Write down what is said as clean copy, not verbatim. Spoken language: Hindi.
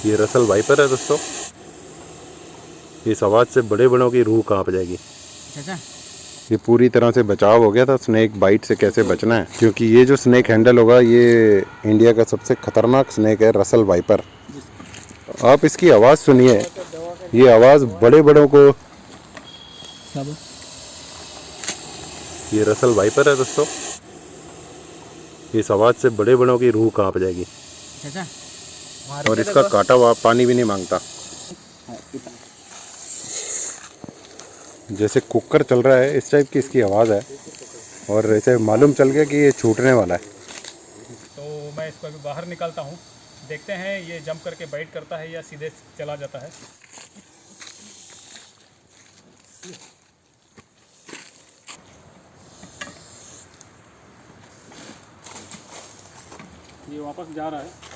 ये रसल वाइपर है दोस्तों। इस आवाज़ से बड़े बड़ों की रूह कांप जाएगी। चाचा ये पूरी तरह से बचाव हो गया था स्नेक बाइट से। कैसे बचना है, क्योंकि ये जो स्नेक हैंडल होगा ये इंडिया का सबसे खतरनाक स्नेक है, रसल वाइपर। आप इसकी आवाज़ सुनिए, ये आवाज़ बड़े बड़ों को। सब ये रसल वाइपर है दोस्तों। इस आवाज़ से बड़े बड़ों की रूह कांप जाएगी। चाचा और इसका काटा हुआ पानी भी नहीं मांगता। जैसे कुकर चल रहा है इस टाइप की इसकी आवाज़ है, और ऐसे मालूम चल गया कि ये छूटने वाला है। तो मैं इसको अभी बाहर निकालता हूँ, देखते हैं ये जंप करके बाइट करता है या सीधे चला जाता है। ये वापस जा रहा है।